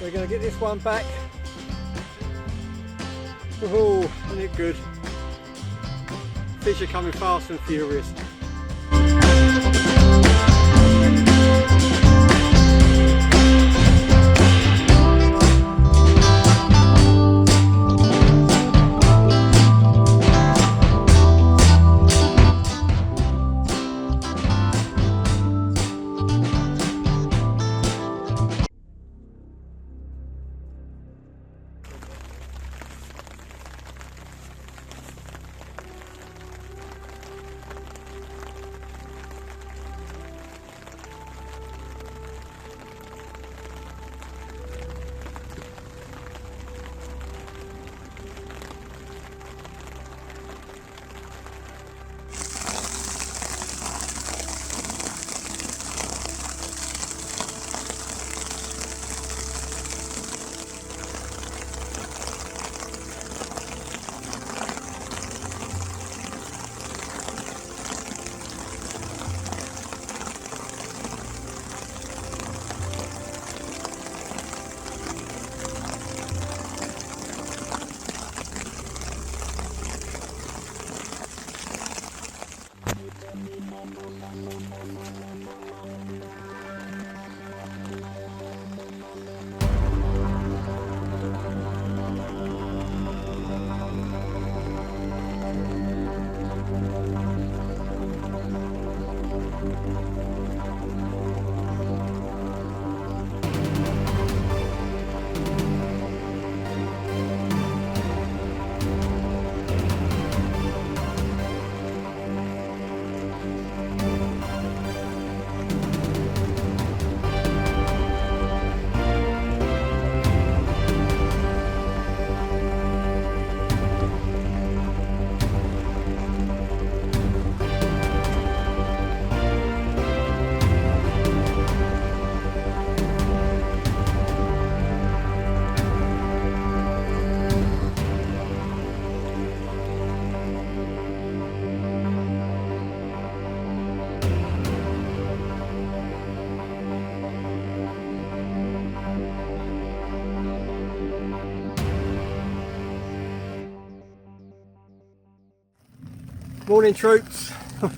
We're going to get this one back. Oh, isn't it good? Fish are coming fast and furious. Morning troops. I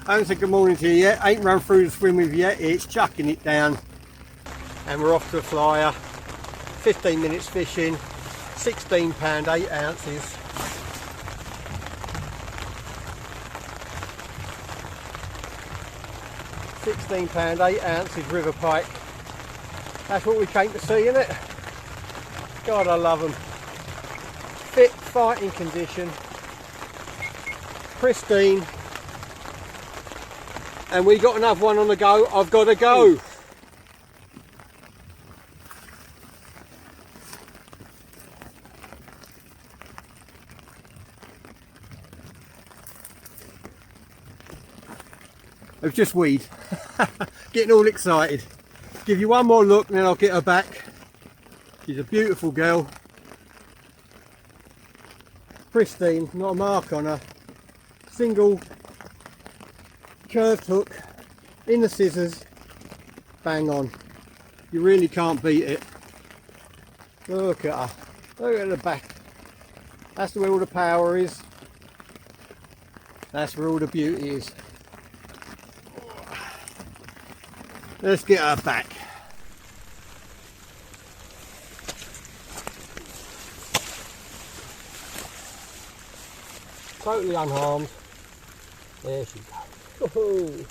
haven't said good morning to you yet, ain't run through the swim with you yet, it's chucking it down. And we're off to a flyer, 15 minutes fishing, £16, 8 ounces. £16, 8 ounces river pike. That's what we came to see, innit? God, I love them. Fit fighting condition. Pristine, and we got another one on the go. I've got to go. It was just weed. Getting all excited. Give you one more look and then I'll get her back. She's a beautiful girl. Pristine, not a mark on her. Single curved hook in the scissors, bang on. You really can't beat it. Look at her, look at the back. That's where all the power is. That's where all the beauty is. Let's get her back. Totally unharmed. There she goes. Oh.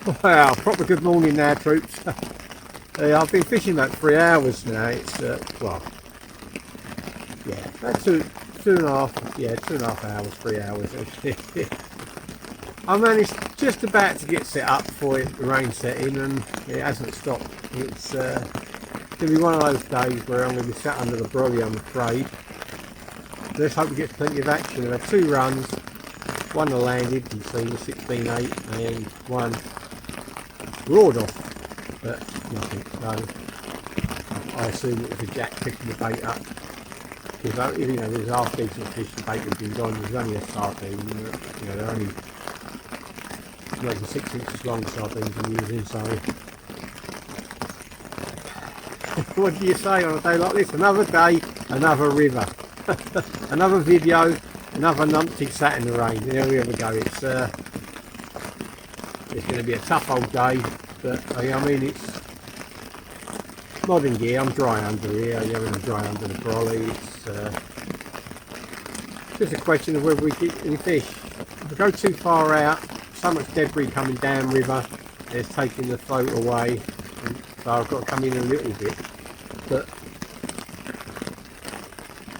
Wow, proper good morning now, troops. I've been fishing about 3 hours now. It's well, yeah, about two and a half hours, 3 hours. I managed just about to get set up for it, the rain setting, and it hasn't stopped. It's going to be one of those days where I'm going to be sat under the brolly, I'm afraid. Let's hope we get plenty of action. I've had 2 runs, one I landed, you can see the 16.8, and one roared off, but nothing. So I assume it was a jack picking the bait up. Because you know, there's half decent fish, the bait has been gone. There's only a sardine, you know, they're only not even 6 inches long sardines I'm using. So what do you say on a day like this? Another day, another river, another video, another numpty sat in the rain. There we go. It's going to be a tough old day, but I mean, it's modern gear. I'm dry under here. I'm dry under the brolly. It's just a question of whether we get any fish. If we go too far out, so much debris coming down river, it's taking the float away, and so I've got to come in a little bit. But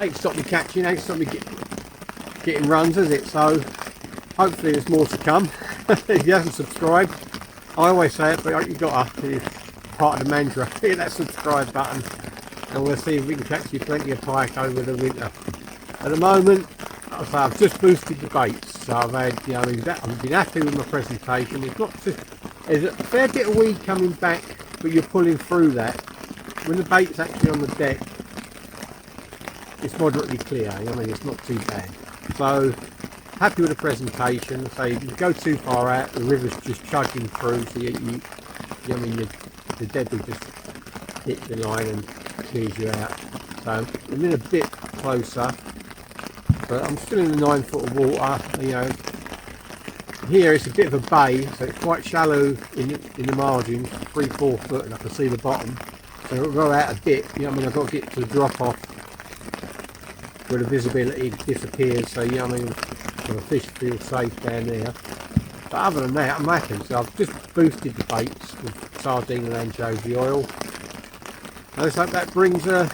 ain't stopped me catching, ain't stopped me getting runs, has it? So hopefully there's more to come. If you haven't subscribed, I always say it, but you've got to, part of the mantra, hit that subscribe button, and we'll see if we can catch you plenty of pike over the winter. At the moment, I've just boosted the baits, so I've had, you know, I've been happy with my presentation. It's not just, there's a fair bit of weed coming back, but you're pulling through that. When the bait's actually on the deck, it's moderately clear. I mean, it's not too bad. So happy with the presentation. So if you go too far out, the river's just chugging through, so I mean, the debris just hits the line and clears you out. So I'm in a bit closer, but I'm still in the 9 foot of water. You know, here it's a bit of a bay, so it's quite shallow in the margins, 3-4 foot, and I can see the bottom. So it'll go out a bit. You know, I mean, I've got to get to the drop off where the visibility disappears. So yeah, I mean, the fish feel safe down there. But other than that, I'm happy. So I've just boosted the baits with sardine and anchovy oil. I just hope that brings a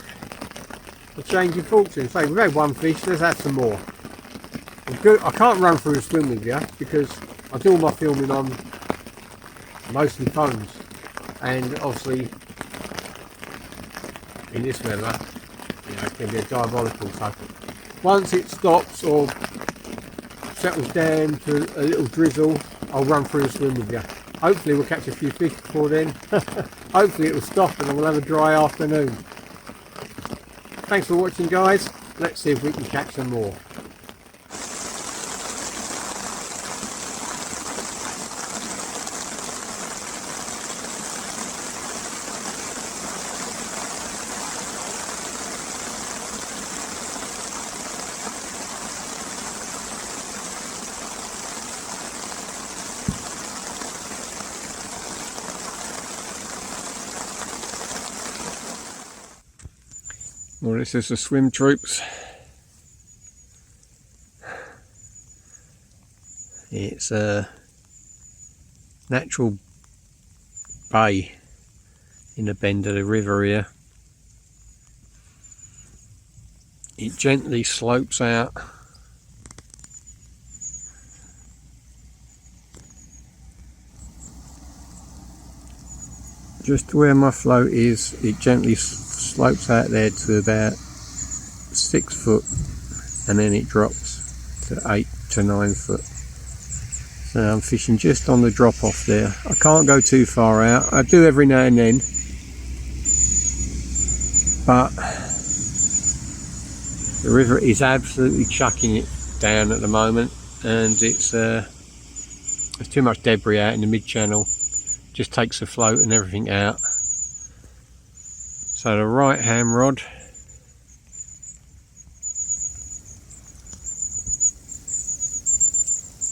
change in fortune. So we've had one fish, let's have some more. I can't run through the swim with you because I do all my filming on mostly phones, and obviously in this weather, you know, it can be a diabolical. So once it stops or settles down to a little drizzle, I'll run through the swim with you. Hopefully we'll catch a few fish before then. Hopefully it will stop and we'll have a dry afternoon. Thanks for watching, guys. Let's see if we can catch some more. Well, this is the swim, troops. It's a natural bay in the bend of the river here. It gently slopes out just where my float is. It gently slopes out there to about 6 foot, and then it drops to 8 to 9 foot. So I'm fishing just on the drop off there. I can't go too far out. I do every now and then, but the river is absolutely chucking it down at the moment, and it's there's too much debris out in the mid channel. Just takes the float and everything out. So the right ham rod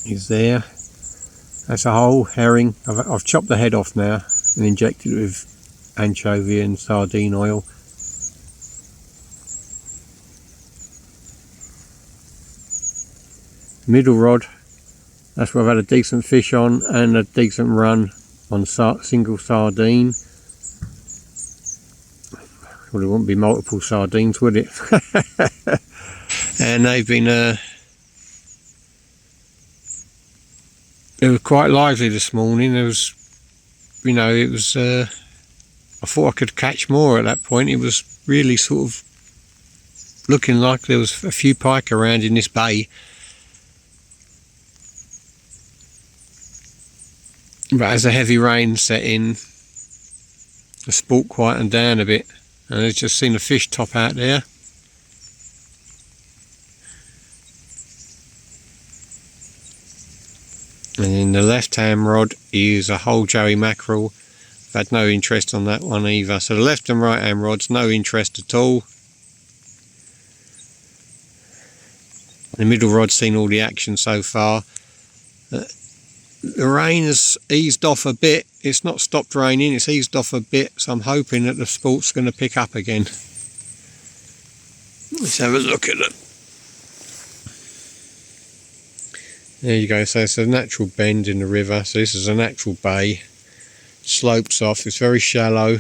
is there. That's a whole herring. I've chopped the head off now and injected it with anchovy and sardine oil. Middle rod, that's where I've had a decent fish on and a decent run. on single sardine. Well, it wouldn't be multiple sardines, would it? And they've been it was quite lively this morning. There was, you know, it was I thought I could catch more at that point. It was really sort of looking like there was a few pike around in this bay. But as the heavy rain set in, the sport quietened down a bit, and I've just seen a fish top out there. And in the left hand rod is a whole joey mackerel. I've had no interest on that one either. So the left and right hand rods, no interest at all. The middle rod's seen all the action so far. The rain has eased off a bit. It's not stopped raining, it's eased off a bit, so I'm hoping that the sport's going to pick up again. Let's have a look at it. There you go, so it's a natural bend in the river, so this is a natural bay. Slopes off, it's very shallow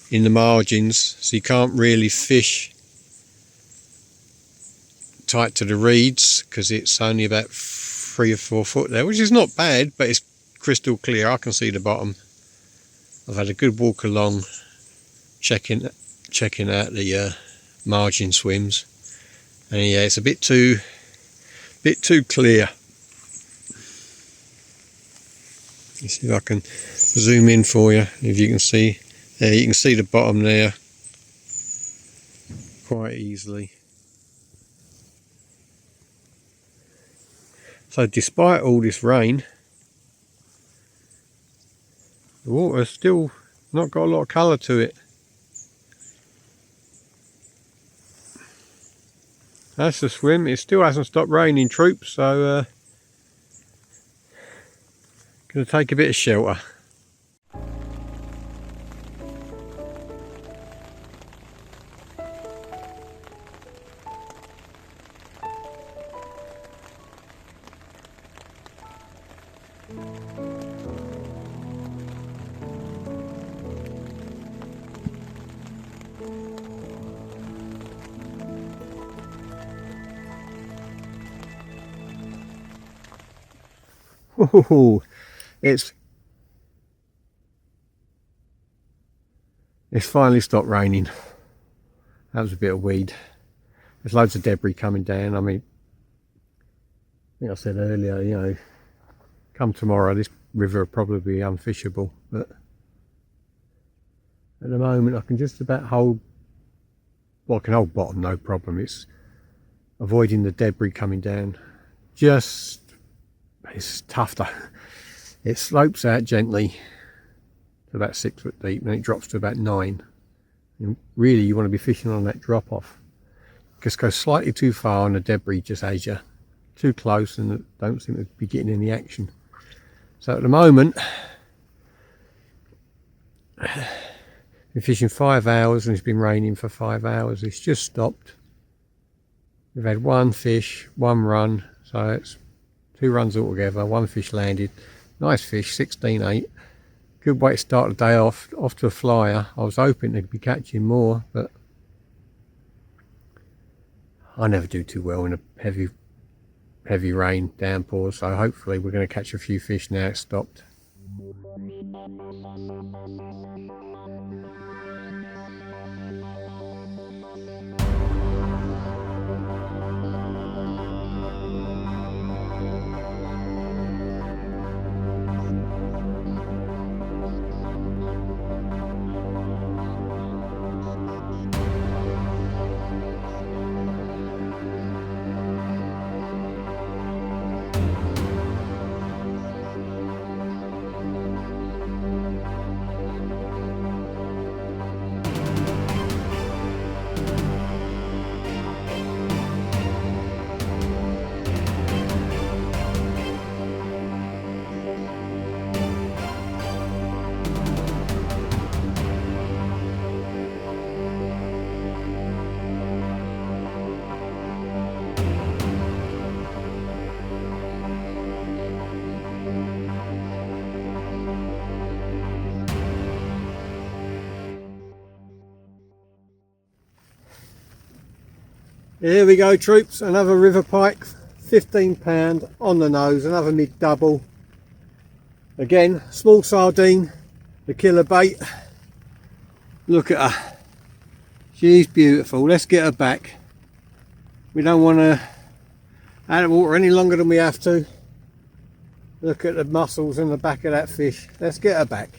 in the margins, so you can't really fish tight to the reeds because it's only about 3 or 4 foot there, which is not bad, but it's crystal clear. I can see the bottom. I've had a good walk along checking out the margin swims, and yeah, it's a bit too clear. Let's see if I can zoom in for you. If you can see there, you can see the bottom there quite easily. So despite all this rain, the water's still not got a lot of colour to it. That's the swim. It still hasn't stopped raining, troops, so gonna take a bit of shelter. Ooh, it's finally stopped raining. That was a bit of weed. There's loads of debris coming down. I mean, I think I said earlier, you know, come tomorrow this river will probably be unfishable, but at the moment I can just about hold, well, I can hold bottom no problem. It's avoiding the debris coming down. Just, it's tough though. It slopes out gently to about 6 foot deep, and it drops to about 9. And really you want to be fishing on that drop off. Just go slightly too far and the debris just has you. Too close and don't seem to be getting any action. So at the moment, been fishing 5 hours and it's been raining for 5 hours. It's just stopped. We've had 1 fish, 1 run, so it's 2 runs altogether. 1 fish landed. Nice fish, 16.8. Good way to start the day off to a flyer. I was hoping to be catching more, but I never do too well in a heavy rain downpour, so hopefully we're going to catch a few fish now it's stopped. Here we go, troops, another river pike, £15 on the nose, another mid double. Again, small sardine, the killer bait. Look at her, she's beautiful. Let's get her back. We don't want to out of water any longer than we have to. Look at the muscles in the back of that fish. Let's get her back.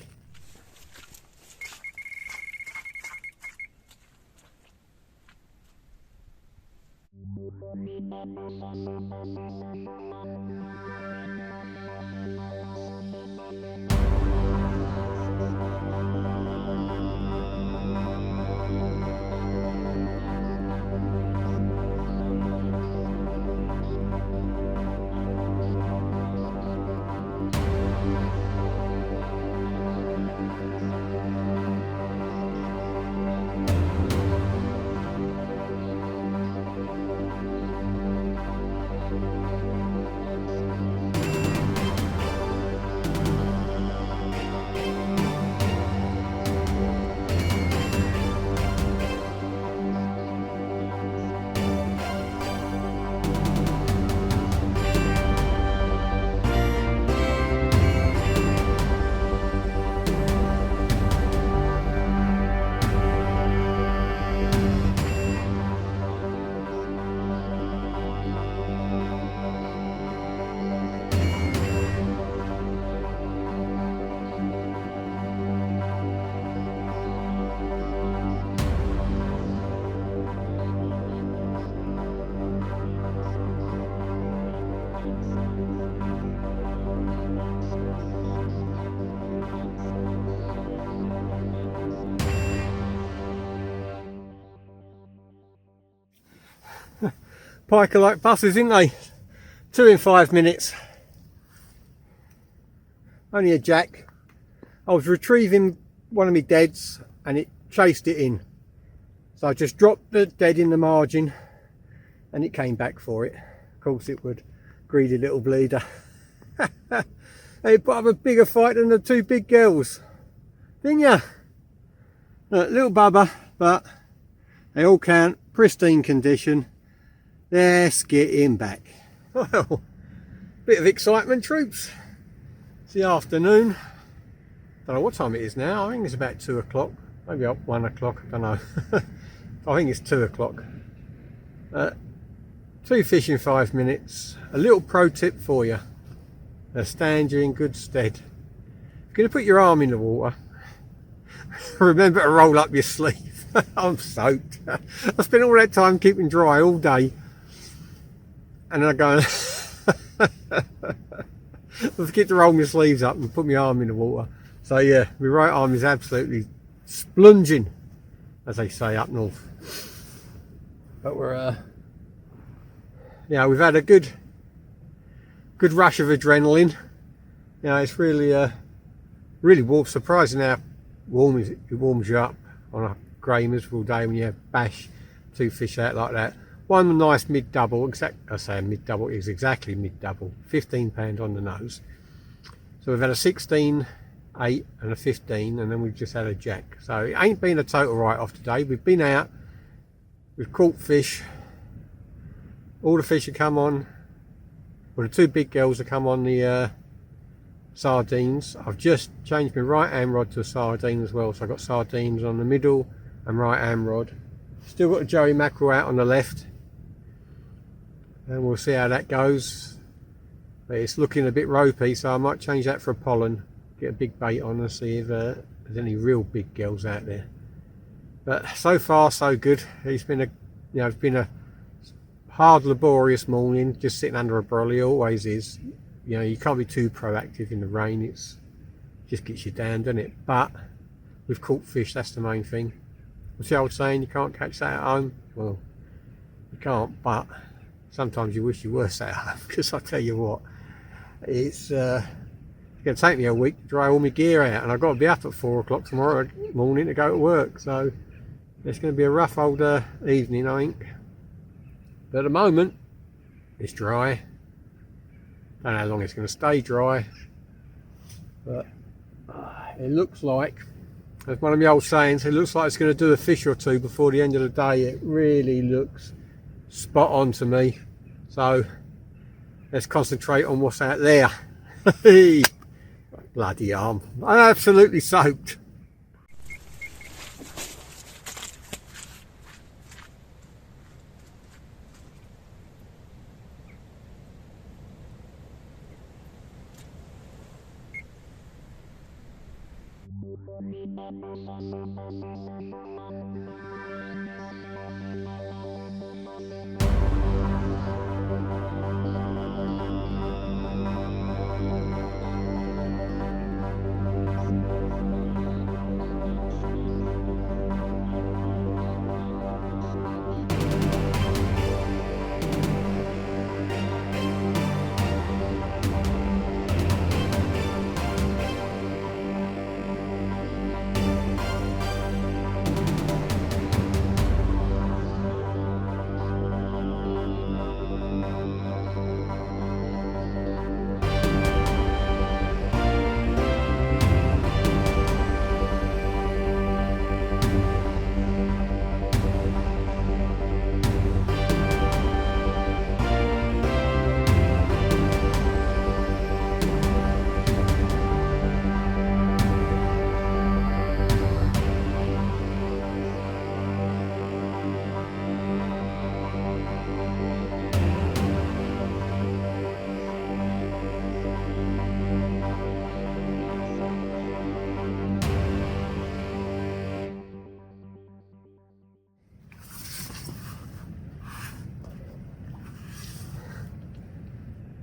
Pike are like buses, aren't they? 2 in 5 minutes. Only a jack. I was retrieving one of my deads and it chased it in. So I just dropped the dead in the margin and it came back for it. Of course it would. Greedy little bleeder. They put up a bigger fight than the 2 big girls. Didn't ya? Little bubba, but they all count. Pristine condition. Let's get him back. Well, bit of excitement, troops. It's the afternoon. Don't know what time it is now. I think it's about 2 o'clock. Maybe up 1 o'clock. I don't know. I think it's 2 o'clock. 2 fish in 5 minutes. A little pro tip for you. They'll stand you in good stead. If you're going to put your arm in the water, remember to roll up your sleeve. I'm soaked. I spent all that time keeping dry all day. And then I go I forget to roll my sleeves up and put my arm in the water. So yeah, my right arm is absolutely splunging, as they say up north. But we're yeah, we've had a good rush of adrenaline. You know, it's really really warm. Surprising how warm it warms you up on a grey miserable day when you bash 2 fish out like that. One nice mid double, I say mid double is exactly mid double, £15 on the nose. So we've had a 16, 8 and a 15, and then we've just had a jack. So it ain't been a total write off today. We've been out, we've caught fish. All the fish have come on, well the 2 big girls have come on the sardines. I've just changed my right hand rod to a sardine as well, so I've got sardines on the middle and right hand rod. Still got a Joey mackerel out on the left, and we'll see how that goes. But it's looking a bit ropey, so I might change that for a pollen, get a big bait on and see if there's any real big girls out there. But so far so good. It's been a hard laborious morning, just sitting under a brolly. It always is. You know, you can't be too proactive in the rain, it's just gets you down, doesn't it? But we've caught fish, that's the main thing. What's the old saying, you can't catch that at home? Well, you can't, but sometimes you wish you were sat at home, because I tell you what, it's going to take me a week to dry all my gear out, and I've got to be up at 4 o'clock tomorrow morning to go to work, so it's going to be a rough old evening, I think. But at the moment, it's dry. Don't know how long it's going to stay dry, but it looks like, as one of my old sayings, it looks like it's going to do a fish or 2 before the end of the day. It really looks spot on to me. So let's concentrate on what's out there. Hey, bloody arm, I'm absolutely soaked.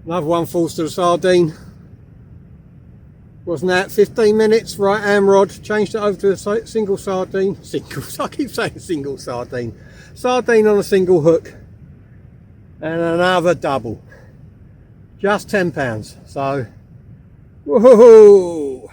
Another one falls to the sardine. Wasn't that 15 minutes? Right hand rod, changed it over to a single sardine. I keep saying single sardine. Sardine on a single hook. And another double. Just £10. So, woohoo!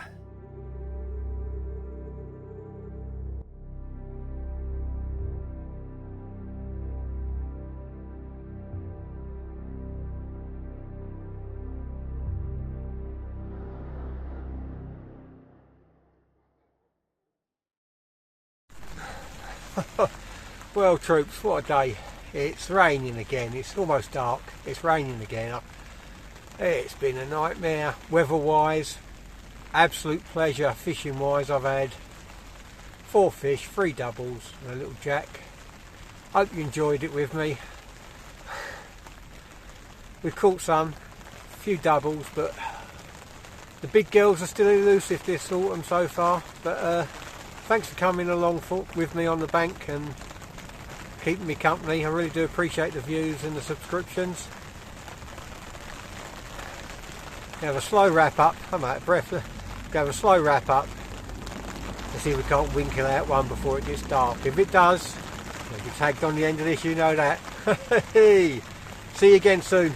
Well troops, what a day. It's raining again, it's almost dark, it's raining again. It's been a nightmare weather wise, absolute pleasure fishing wise. I've had 4 fish, 3 doubles and a little jack. Hope you enjoyed it with me. We've caught some, a few doubles, but the big girls are still elusive this autumn so far. But thanks for coming along with me on the bank and keeping me company. I really do appreciate the views and the subscriptions. Have a slow wrap up. I'm out of breath. Have a slow wrap up. Let's see if we can't winkle out one before it gets dark. If it does, if you're tagged on the end of this, you know that. See you again soon.